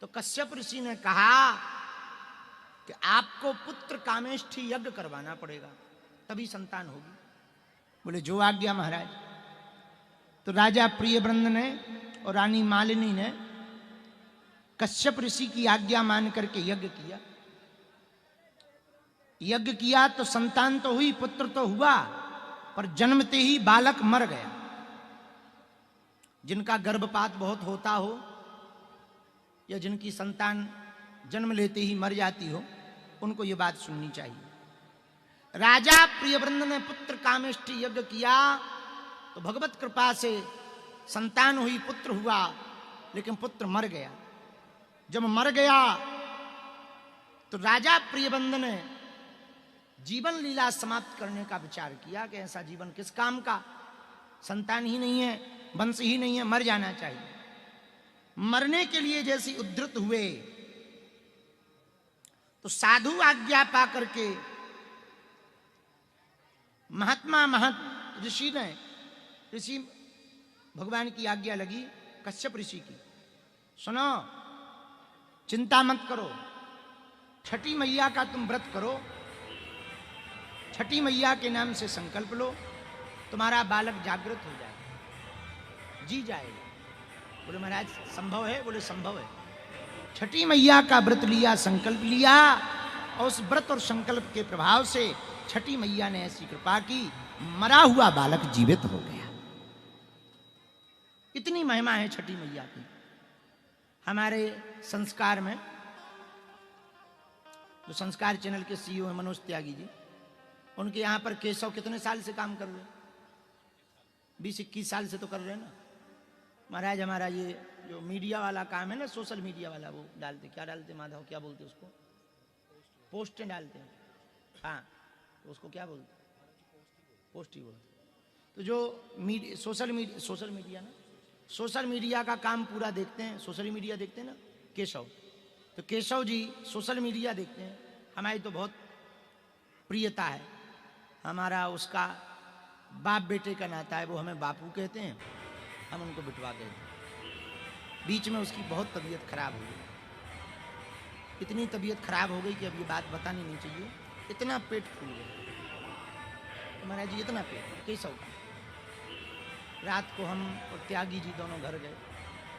तो कश्यप ऋषि ने कहा कि आपको पुत्र कामेष्ठी यज्ञ करवाना पड़ेगा, तभी संतान होगी। बोले जो आज्ञा महाराज। तो राजा प्रियव्रत ने और रानी मालिनी ने कश्यप ऋषि की आज्ञा मान करके यज्ञ किया। यज्ञ किया तो संतान तो हुई, पुत्र तो हुआ, पर जन्मते ही बालक मर गया। जिनका गर्भपात बहुत होता हो या जिनकी संतान जन्म लेते ही मर जाती हो, उनको ये बात सुननी चाहिए। राजा प्रियव्रत ने पुत्र कामेष्ठी यज्ञ किया तो भगवत कृपा से संतान हुई, पुत्र हुआ, लेकिन पुत्र मर गया। जब मर गया तो राजा प्रियव्रत ने जीवन लीला समाप्त करने का विचार किया कि ऐसा जीवन किस काम का, संतान ही नहीं है, वंश ही नहीं है, मर जाना चाहिए। मरने के लिए जैसी उद्धृत हुए तो साधु आज्ञा पा करके महात्मा महत ऋषि भगवान की आज्ञा लगी कश्यप ऋषि की, सुनो चिंता मत करो, छठी मैया का तुम व्रत करो, छठी मैया के नाम से संकल्प लो, तुम्हारा बालक जागृत हो जाएगा, जी जाएगा। बोले महाराज संभव है? बोले संभव है। छठी मैया का व्रत लिया, संकल्प लिया, और उस व्रत और संकल्प के प्रभाव से छठी मैया ने ऐसी कृपा की, मरा हुआ बालक जीवित हो गया। इतनी महिमा है छठी मैया की। हमारे संस्कार में, जो संस्कार चैनल के सीईओ हैं मनोज त्यागी जी, उनके यहां पर केशव कितने साल से काम कर रहे हैं? 20-21 साल से तो कर रहे हैं ना महाराज। हमारा ये जो मीडिया वाला काम है ना, सोशल मीडिया वाला, वो डालते, क्या डालते माधव, क्या बोलते उसको? पोस्टें डालते हैं, हाँ, तो उसको क्या बोलते? पोस्ट ही बोलते। तो जो सोशल मीडिया ना, सोशल मीडिया का काम पूरा देखते हैं, सोशल मीडिया देखते हैं ना केशव। तो केशव जी सोशल मीडिया देखते हैं। हमारी तो बहुत प्रियता है, हमारा उसका बाप बेटे का नाता है, वो हमें बापू कहते हैं, हम उनको बिटवा कहते हैं। बीच में उसकी बहुत तबीयत खराब हो गई, इतनी तबीयत खराब हो गई कि अब ये बात बतानी नहीं चाहिए, इतना पेट फूल गया महाराज जी, इतना पेट केशव का। रात को हम और त्यागी जी दोनों घर गए,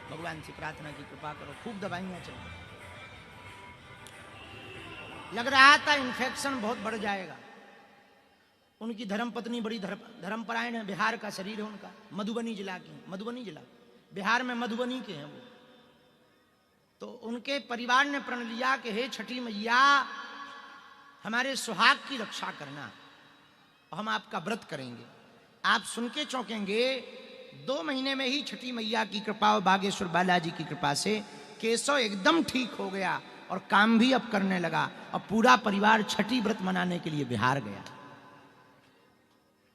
भगवान से प्रार्थना की कृपा करो, खूब दवाइयाँ चल रही, लग रहा था इन्फेक्शन बहुत बढ़ जाएगा। उनकी धर्मपत्नी बड़ी धर्मपरायण है, बिहार का शरीर है उनका, मधुबनी जिला की, मधुबनी जिला बिहार में मधुबनी के हैं वो। तो उनके परिवार ने प्रण लिया कि हे छठी मैया, हमारे सुहाग की रक्षा करना, हम आपका व्रत करेंगे। आप सुन के चौंकेंगे, 2 महीने में ही छठी मैया की कृपा और बागेश्वर बालाजी की कृपा से केशव एकदम ठीक हो गया और काम भी अब करने लगा और पूरा परिवार छठी व्रत मनाने के लिए बिहार गया।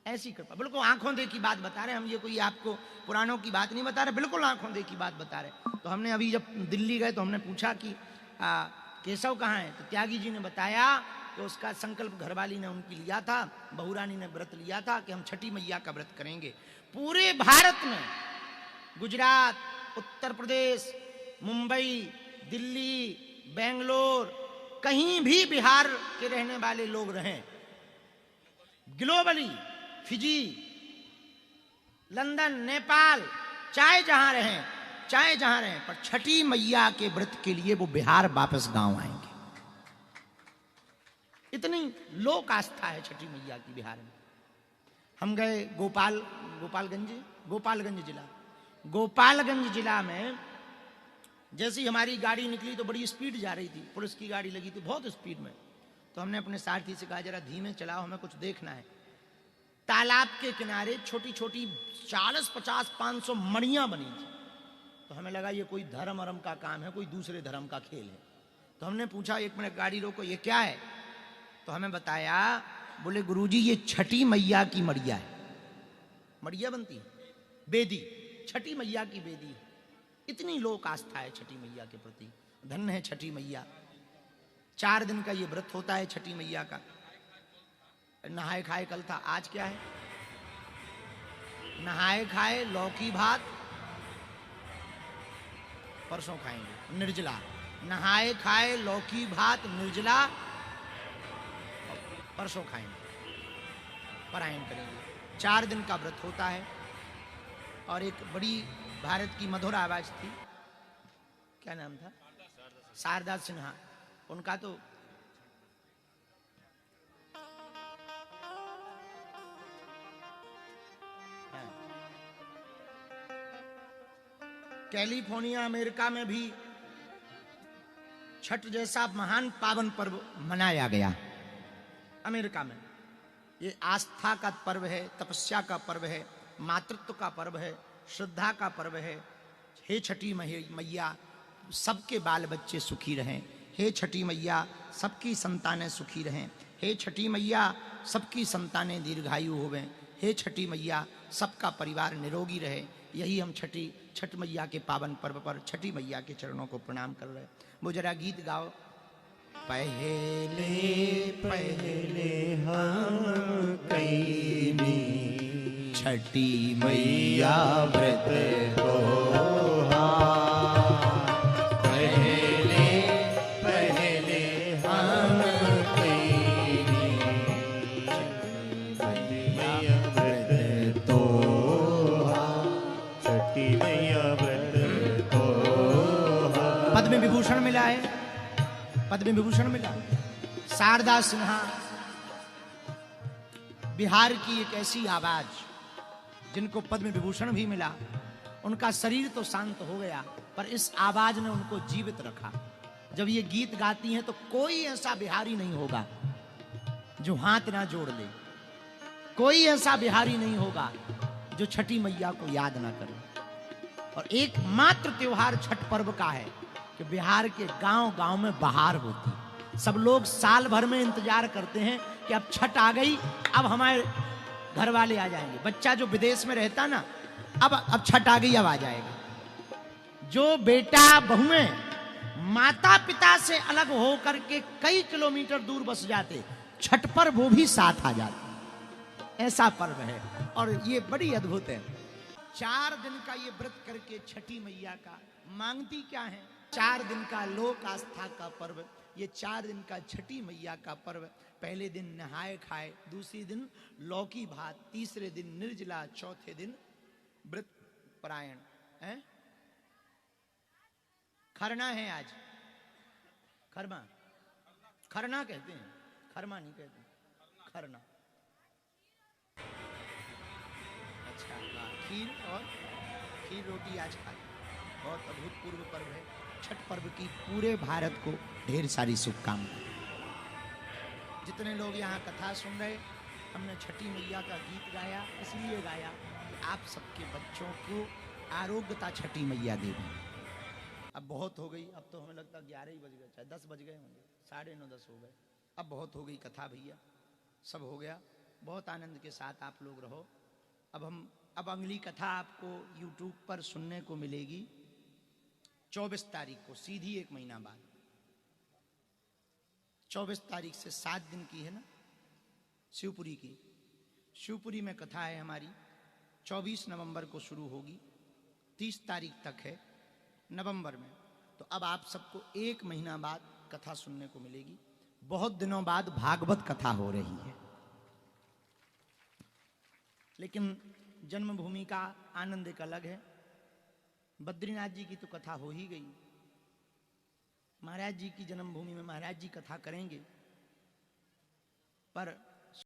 ऐसी कृपा, बिल्कुल आंखों देखी बात बता रहे हम, ये कोई आपको पुराणों की बात नहीं बता रहे, बिल्कुल आंखों देखी बात बता रहे। तो हमने अभी जब दिल्ली गए तो हमने पूछा कि केशव कहाँ है, तो त्यागी जी ने बताया कि उसका संकल्प घरवाली ने उनकी लिया था, बहुरानी ने व्रत लिया था कि हम छठी मैया का व्रत करेंगे। पूरे भारत में, गुजरात, उत्तर प्रदेश, मुंबई, दिल्ली, बेंगलोर, कहीं भी बिहार के रहने वाले लोग रहें, ग्लोबली, फिजी, लंदन, नेपाल, चाहे जहां रहें, पर छठी मैया के व्रत के लिए वो बिहार वापस गांव आएंगे। इतनी लोक आस्था है छठी मैया की बिहार में। हम गए गोपालगंज जिला में। जैसे ही हमारी गाड़ी निकली तो बड़ी स्पीड जा रही थी, पुलिस की गाड़ी लगी थी बहुत स्पीड में। तो हमने अपने सारथी से कहा जरा धीमे चलाओ, हमें कुछ देखना है। तालाब के किनारे छोटी छोटी 40, 50, 500 मड़ियां बनी थी। तो हमें लगा ये कोई धर्म अरम का काम है, कोई दूसरे धर्म का खेल है। तो हमने पूछा, 1 मिनट गाड़ी रोको, ये क्या है? तो हमें बताया, बोले गुरुजी ये छठी मैया की मड़िया है। मड़िया बनती है, बेदी, छठी मैया की बेदी है। इतनी लोक आस्था है छठी मैया के प्रति। धन्य है छठी मैया। 4 दिन का ये व्रत होता है छठी मैया का। नहाए खाए कल था, आज क्या है? नहाए खाए लौकी भात, परसों खाएंगे निर्जला। नहाए खाए लौकी भात निर्जला, परसों खाएंगे, पारायण करेंगे। 4 दिन का व्रत होता है। और एक बड़ी भारत की मधुर आवाज थी, क्या नाम था? शारदा सिन्हा। उनका तो कैलिफोर्निया अमेरिका में भी छठ जैसा महान पावन पर्व मनाया गया। अमेरिका में ये आस्था का पर्व है, तपस्या का पर्व है, मातृत्व का पर्व है, श्रद्धा का पर्व है। हे छठी मैया सबके बाल बच्चे सुखी रहें। हे छठी मैया सबकी संतानें सुखी रहें। हे छठी मैया सबकी संतानें दीर्घायु होवें। हे छठी मैया सबका परिवार निरोगी रहे। यही हम छठ मैया के पावन पर्व पर छठी मैया के चरणों को प्रणाम कर रहे हैं। वो जरा गीत गाओ। पहले पहले हम कईनी छठी मैया व्रत को पहले पहले हम कईनी छठी मैया व्रत तो छठी मैया व्रत तो। पद्म विभूषण मिला है, पद्म विभूषण मिला। शारदा सिन्हा बिहार की एक ऐसी आवाज जिनको पद्म विभूषण भी मिला। उनका शरीर तो शांत हो गया पर इस आवाज ने उनको जीवित रखा। जब ये गीत गाती हैं तो कोई ऐसा बिहारी नहीं होगा जो हाथ ना जोड़ ले। कोई ऐसा बिहारी नहीं होगा जो छठी मैया को याद ना करे। और एकमात्र त्योहार छठ पर्व का है कि बिहार के गांव गांव में बहार होती है। सब लोग साल भर में इंतजार करते हैं कि अब छठ आ गई, अब हमारे घर वाले आ जाएंगे। बच्चा जो विदेश में रहता ना, अब छठ आ गई, अब आ जाएगा। जो बेटा बहुएं माता पिता से अलग होकर के कई किलोमीटर दूर बस जाते, छठ पर वो भी साथ आ जाते। ऐसा पर्व है और ये बड़ी अद्भुत है। 4 दिन का ये व्रत करके छठी मैया का मांगती क्या है? 4 दिन का लोक आस्था का पर्व, ये 4 दिन का छठी मैया का पर्व। पहले दिन नहाए खाए, दूसरे दिन लौकी भात, तीसरे दिन निर्जला, चौथे दिन व्रत परायण है। खरना है आज, खरमा, खरना कहते हैं, खरमा नहीं कहते, खरना। अच्छा, खीर रोटी आज खाई। बहुत अभूतपूर्व पर्व है। छठ पर्व की पूरे भारत को ढेर सारी शुभकामनाएं। जितने लोग यहाँ कथा सुन रहे, हमने छठी मैया का गीत गाया, इसलिए गाया कि आप सबके बच्चों को आरोग्यता छठी मैया देवी। अब बहुत हो गई, अब तो हमें लगता 11 ही बज गए, चाहे 10 बज गए होंगे, 9:30 10 हो गए। अब बहुत हो गई कथा भैया, सब हो गया। बहुत आनंद के साथ आप लोग रहो। अब अगली कथा आपको YouTube पर सुनने को मिलेगी 24 तारीख को, सीधी 1 महीना बाद। 24 तारीख से 7 दिन की है ना शिवपुरी की। शिवपुरी में कथा है हमारी, 24 नवंबर को शुरू होगी, 30 तारीख तक है नवंबर में। तो अब आप सबको 1 महीना बाद कथा सुनने को मिलेगी। बहुत दिनों बाद भागवत कथा हो रही है, लेकिन जन्मभूमि का आनंद एक अलग है। बद्रीनाथ जी की तो कथा हो ही गई, महाराज जी की जन्मभूमि में महाराज जी कथा करेंगे, पर